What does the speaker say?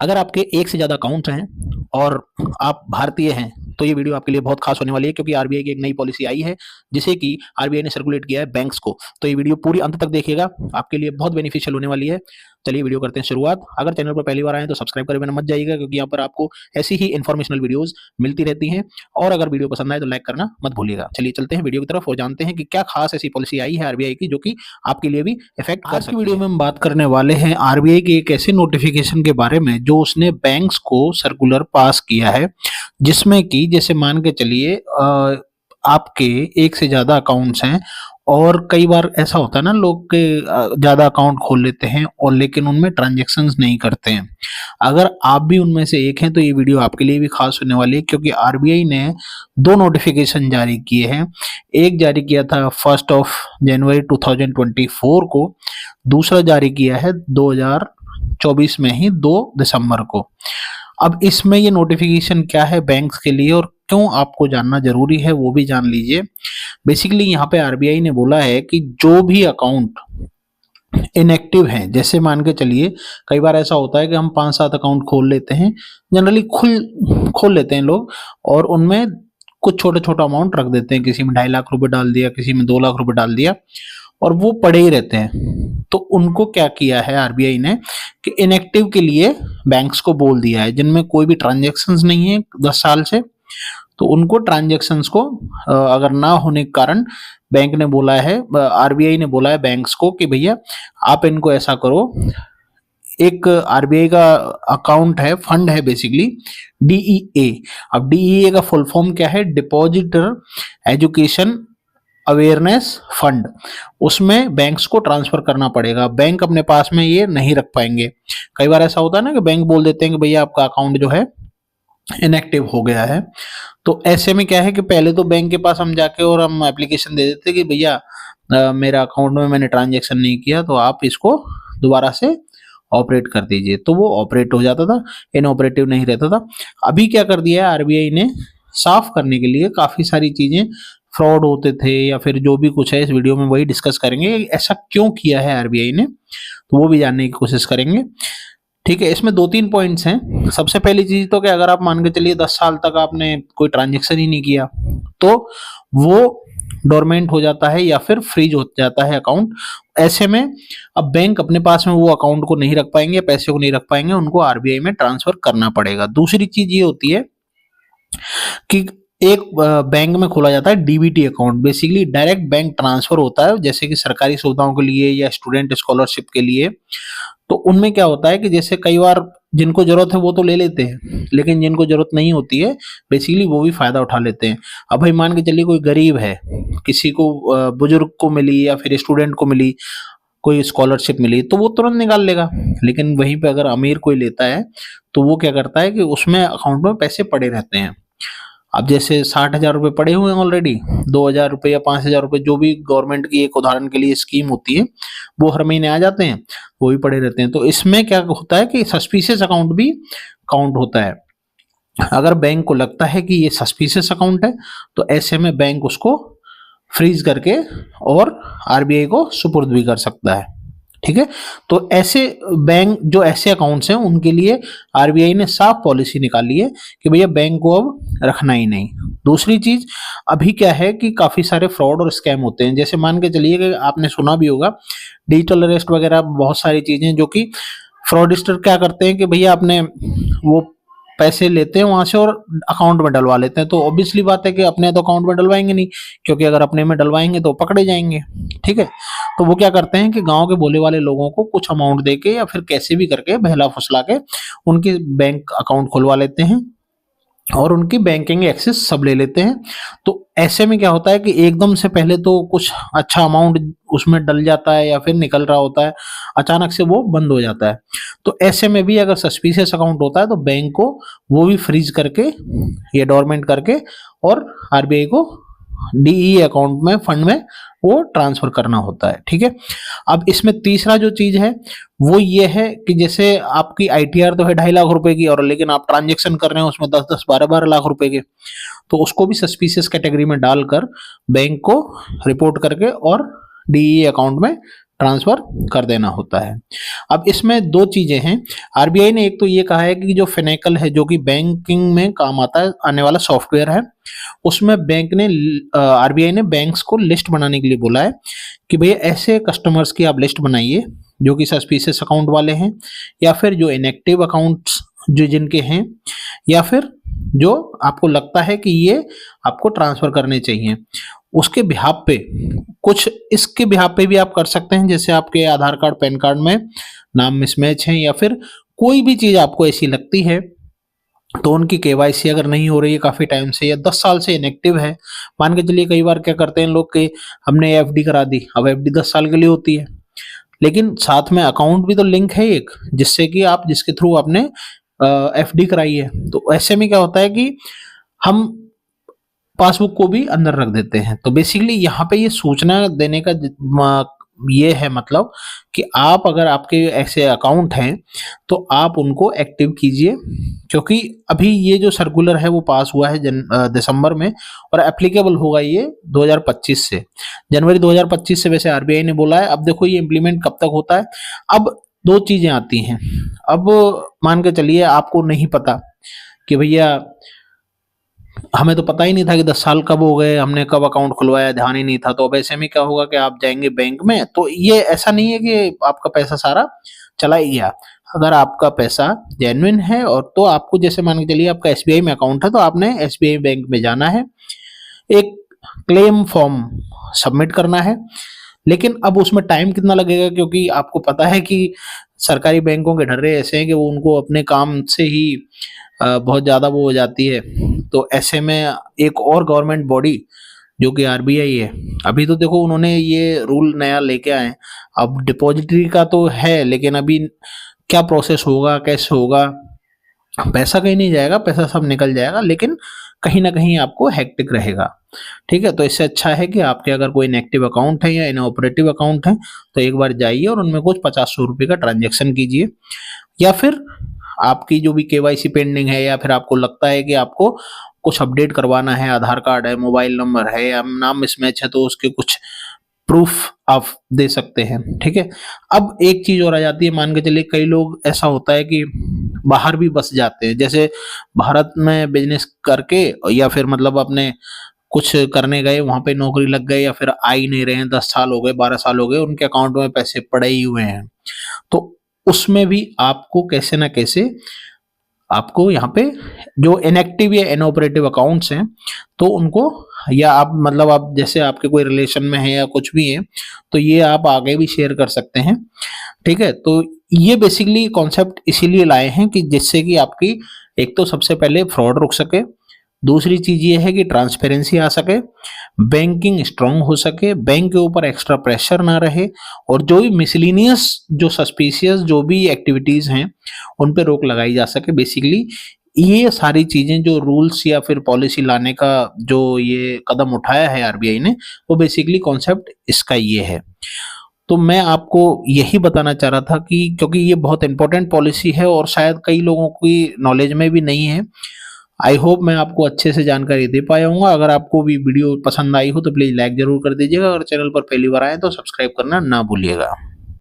अगर आपके एक से ज़्यादा अकाउंट हैं और आप भारतीय हैं तो ये वीडियो आपके लिए बहुत खास होने वाली है, क्योंकि आरबीआई की एक नई पॉलिसी आई है जिसे कि आरबीआई ने सर्कुलेट किया है बैंक्स को। तो ये वीडियो पूरी अंत तक देखिएगा, आपके लिए बहुत बेनिफिशियल होने वाली है। चलिए वीडियो करते हैं शुरुआत। अगर चैनल पर पहली बार आए तो सब्सक्राइब करे बिना मत जाइएगा, क्योंकि यहाँ पर आपको ऐसी ही इन्फॉर्मेशनल वीडियोस मिलती रहती हैं। और अगर वीडियो पसंद आए तो लाइक करना मत भूलिएगा। चलिए चलते हैं वीडियो की तरफ और जानते हैं कि क्या खास ऐसी पॉलिसी आई है आरबीआई की जो कि आपके लिए भी इफेक्ट कर सकती है। आज की वीडियो में हम बात करने वाले हैं आरबीआई की एक ऐसी नोटिफिकेशन के बारे में जो उसने बैंक्स को सर्कुलर पास किया है, जिसमें कि जैसे मान के चलिए आपके एक से ज़्यादा अकाउंट्स हैं और कई बार ऐसा होता है ना, लोग के ज़्यादा अकाउंट खोल लेते हैं और लेकिन उनमें ट्रांजैक्शंस नहीं करते हैं। अगर आप भी उनमें से एक हैं तो ये वीडियो आपके लिए भी खास होने वाली है, क्योंकि आरबीआई ने दो नोटिफिकेशन जारी किए हैं। एक जारी किया था 1 जनवरी 2024 को, दूसरा जारी किया है 2024 में ही 2 दिसंबर को। अब इसमें ये नोटिफिकेशन क्या है बैंक्स के लिए और क्यों आपको जानना जरूरी है वो भी जान लीजिए। बेसिकली यहाँ पे आरबीआई ने बोला है कि जो भी अकाउंट इनएक्टिव हैं, जैसे मान के चलिए कई बार ऐसा होता है कि हम 5-7 अकाउंट खोल लेते हैं, जनरली खोल लेते हैं लोग, और उनमें कुछ छोटा छोटा अमाउंट रख देते हैं, किसी में 2.5 लाख रुपए डाल दिया, किसी में 2 लाख रुपए डाल दिया, और वो पड़े ही रहते हैं। तो उनको क्या किया है आरबीआई ने कि इनएक्टिव के लिए बैंक्स को बोल दिया है, जिनमें कोई भी ट्रांजैक्शंस नहीं है 10 साल से, तो उनको ट्रांजैक्शंस को अगर ना होने के कारण बैंक ने बोला है, आरबीआई ने बोला है बैंक्स को कि भैया आप इनको ऐसा करो। एक आरबीआई का अकाउंट है, फंड है बेसिकली, डीईए। अब डीईए का फुल फॉर्म क्या है? Depositor education awareness fund. उसमें बैंक्स को ट्रांसफर करना पड़ेगा, बैंक अपने पास में ये नहीं रख पाएंगे। कई बार ऐसा होता है ना कि बैंक बोल देते हैं कि भैया आपका अकाउंट जो है इनएक्टिव हो गया है। तो ऐसे में क्या है कि पहले तो बैंक के पास हम जाके और हम एप्लीकेशन दे देते कि भैया मेरा अकाउंट में मैंने ट्रांजैक्शन नहीं किया, तो आप इसको दोबारा से ऑपरेट कर दीजिए, तो वो ऑपरेट हो जाता था, इनऑपरेटिव नहीं रहता था। अभी क्या कर दिया है आरबीआई ने, साफ करने के लिए काफी सारी चीजें फ्रॉड होते थे या फिर जो भी कुछ है, इस वीडियो में वही डिस्कस करेंगे। ऐसा क्यों किया है आरबीआई ने, तो वो भी जानने की कोशिश करेंगे। ठीक है, इसमें 2-3 पॉइंट्स हैं। सबसे पहली चीज तो कि अगर आप मान के चलिए 10 साल तक आपने कोई ट्रांजेक्शन ही नहीं किया तो वो डोरमेंट हो जाता है या फिर फ्रीज हो जाता है अकाउंट। ऐसे में अब बैंक अपने पास में वो अकाउंट को नहीं रख पाएंगे, पैसे को नहीं रख पाएंगे, उनको आरबीआई में ट्रांसफर करना पड़ेगा। दूसरी चीज ये होती है कि एक बैंक में खोला जाता है DBT account, basically direct bank transfer होता है, जैसे कि सरकारी सुविधाओं के लिए या स्टूडेंट स्कॉलरशिप के लिए। तो उनमें क्या होता है कि जैसे कई बार जिनको जरूरत है वो तो ले लेते हैं, लेकिन जिनको जरूरत नहीं होती है बेसिकली वो भी फायदा उठा लेते हैं। अब भाई मान के चलिए कोई गरीब है, किसी को बुजुर्ग को मिली या फिर स्टूडेंट को मिली कोई स्कॉलरशिप मिली, तो वो तुरंत निकाल लेगा। लेकिन वहीं पे अगर अमीर कोई लेता है तो वो क्या करता है कि उसमें अकाउंट में पैसे पड़े रहते हैं। अब जैसे 60,000 रुपए पड़े हुए हैं ऑलरेडी, 2,000 रुपए या 5,000 रुपए, जो भी गवर्नमेंट की एक उदाहरण के लिए स्कीम होती है, वो हर महीने आ जाते हैं, वो भी पड़े रहते हैं। तो इसमें क्या होता है कि सस्पिशियस अकाउंट भी काउंट होता है। अगर बैंक को लगता है कि ये सस्पिशियस अकाउंट है तो ऐसे में बैंक उसको फ्रीज करके और आरबीआई को सुपुर्द भी कर सकता है। ठीक है, तो ऐसे बैंक जो ऐसे अकाउंट्स हैं उनके लिए आरबीआई ने साफ पॉलिसी निकाली है कि भैया बैंक को अब रखना ही नहीं। दूसरी चीज, अभी क्या है कि काफी सारे फ्रॉड और स्कैम होते हैं। जैसे मान के चलिए कि आपने सुना भी होगा डिजिटल अरेस्ट वगैरह, बहुत सारी चीजें जो कि फ्रॉडिस्टर क्या करते हैं कि भैया आपने वो पैसे लेते हैं वहां से और अकाउंट में डलवा लेते हैं। तो ऑब्वियसली बात है कि अपने तो अकाउंट में डलवाएंगे नहीं, क्योंकि अगर अपने में डलवाएंगे तो पकड़े जाएंगे। ठीक है, तो वो क्या करते हैं कि गांव के भोले वाले लोगों को कुछ अमाउंट देके या फिर कैसे भी करके बहला फुसला के उनकी बैंक अकाउंट खुलवा लेते हैं और उनकी बैंकिंग एक्सेस सब ले लेते हैं। तो ऐसे में क्या होता है कि एकदम से पहले तो कुछ अच्छा अमाउंट उसमें डल जाता है या फिर निकल रहा होता है, अचानक से वो बंद हो जाता है। तो ऐसे में भी अगर सस्पिशियस अकाउंट होता है तो बैंक को वो भी फ्रीज करके या डोरमेंट करके और आरबीआई को डीई अकाउंट में, फंड में वो ट्रांसफर करना होता है। ठीक है, अब इसमें तीसरा जो चीज है वो ये है कि जैसे आपकी आईटीआर तो है 2.5 लाख रुपए की, और लेकिन आप ट्रांजेक्शन कर रहे हैं उसमें 10-10, 12-12 लाख रुपए के, तो उसको भी सस्पिशियस कैटेगरी में डालकर बैंक को रिपोर्ट करके और डीई अकाउंट में ट्रांसफर कर देना होता है। अब इसमें दो चीजें हैं। आरबीआई ने एक तो ये कहा है कि जो फिनेकल है, जो कि बैंकिंग में काम आता है, आने वाला सॉफ्टवेयर है, उसमें बैंक ने आरबीआई ने बैंक्स को लिस्ट बनाने के लिए बोला है कि भैया ऐसे कस्टमर्स की आप लिस्ट बनाइए जो कि सस्पिशियस अकाउंट वाले हैं, या फिर जो इनएक्टिव अकाउंट्स जो जिनके हैं, या फिर जो आपको लगता है कि ये आपको ट्रांसफर करने चाहिए। उसके बिहाफ पे कुछ इसके बिहाफ पे भी आप कर सकते हैं, जैसे आपके आधार कार्ड पैन कार्ड में नाम मिसमैच है, या फिर कोई भी चीज आपको ऐसी लगती है, तो उनकी केवाईसी अगर नहीं हो रही है काफी टाइम से, या 10 साल से इनएक्टिव है। मान के चलिए कई बार क्या करते हैं लोग कि हमने एफडी करा दी, अब एफडी 10 साल के लिए होती है, लेकिन साथ में अकाउंट भी तो लिंक है एक, जिससे कि आप जिसके थ्रू आपने एफडी कराई है। तो ऐसे में क्या होता है कि हम पासबुक को भी अंदर रख देते हैं। तो बेसिकली यहाँ पे ये सूचना देने का ये है मतलब कि आप अगर आपके ऐसे अकाउंट हैं तो आप उनको एक्टिव कीजिए, क्योंकि अभी ये जो सर्कुलर है वो पास हुआ है दिसंबर में, और एप्लीकेबल होगा ये 2025 से, जनवरी 2025 से वैसे आरबीआई ने बोला है। अब देखो ये इम्प्लीमेंट कब तक होता है। अब दो चीजें आती हैं। अब मान के चलिए आपको नहीं पता कि भैया हमें तो पता ही नहीं था कि 10 साल कब हो गए, हमने कब अकाउंट खुलवाया, ध्यान ही नहीं था। तो अब ऐसे में क्या होगा कि आप जाएंगे बैंक में, तो ये ऐसा नहीं है कि आपका पैसा सारा चला ही गया। अगर आपका पैसा जेन्युइन है, और तो आपको जैसे मान के चलिए आपका एसबीआई में अकाउंट है, तो आपने एसबीआई बैंक में जाना है, एक क्लेम फॉर्म सबमिट करना है। लेकिन अब उसमें टाइम कितना लगेगा, क्योंकि आपको पता है कि सरकारी बैंकों के ढर्रे ऐसे हैं कि वो उनको अपने काम से ही बहुत ज़्यादा वो हो जाती है। तो ऐसे में एक और गवर्नमेंट बॉडी जो कि आरबीआई है, अभी तो देखो उन्होंने ये रूल नया लेके आए हैं। अब डिपॉजिटरी का तो है, लेकिन अभी क्या प्रोसेस होगा, कैसे होगा, पैसा कहीं नहीं जाएगा, पैसा सब निकल जाएगा, लेकिन कहीं ना कहीं आपको हेक्टिक रहेगा। ठीक है, तो इससे अच्छा है कि आपके अगर कोई इनएक्टिव अकाउंट है या इनऑपरेटिव अकाउंट है, तो एक बार जाइए और उनमें कुछ 50-100 रुपये का ट्रांजेक्शन कीजिए, या फिर आपकी जो भी केवाईसी पेंडिंग है, या फिर आपको लगता है कि आपको कुछ अपडेट करवाना है, आधार कार्ड है, मोबाइल नंबर है, या नाम मिसमैच है, तो उसके कुछ प्रूफ आप दे सकते हैं। ठीक है, अब एक चीज और आ जाती है। मान के चलिए कई लोग ऐसा होता है कि बाहर भी बस जाते हैं, जैसे भारत में बिजनेस करके, या फिर मतलब अपने कुछ करने गए, वहां पे नौकरी लग गए, या फिर आ ही नहीं रहे हैं, 10 साल हो गए, 12 साल हो गए, उनके अकाउंट में पैसे पड़े ही हुए हैं। तो उसमें भी आपको कैसे ना कैसे आपको यहाँ पे जो इनएक्टिव या इनऑपरेटिव अकाउंट्स हैं, तो उनको, या आप मतलब आप जैसे आपके कोई रिलेशन में है या कुछ भी है, तो ये आप आगे भी शेयर कर सकते हैं। ठीक है, तो ये बेसिकली कॉन्सेप्ट इसीलिए लाए हैं कि जिससे कि आपकी एक तो सबसे पहले फ्रॉड रुक सके, दूसरी चीज ये है कि ट्रांसपेरेंसी आ सके, बैंकिंग स्ट्रांग हो सके, बैंक के ऊपर एक्स्ट्रा प्रेशर ना रहे, और जो भी मिसलिनियस जो सस्पिशियस जो भी एक्टिविटीज हैं उन पे रोक लगाई जा सके। बेसिकली ये सारी चीजें जो रूल्स या फिर पॉलिसी लाने का जो ये कदम उठाया है आरबीआई ने, वो बेसिकली कॉन्सेप्ट इसका ये है। तो मैं आपको यही बताना चाह रहा था कि क्योंकि ये बहुत इंपॉर्टेंट पॉलिसी है और शायद कई लोगों की नॉलेज में भी नहीं है। आई होप मैं आपको अच्छे से जानकारी दे पाया हूँ। अगर आपको भी वीडियो पसंद आई हो तो प्लीज़ लाइक जरूर कर दीजिएगा, और चैनल पर पहली बार आए तो सब्सक्राइब करना ना भूलिएगा।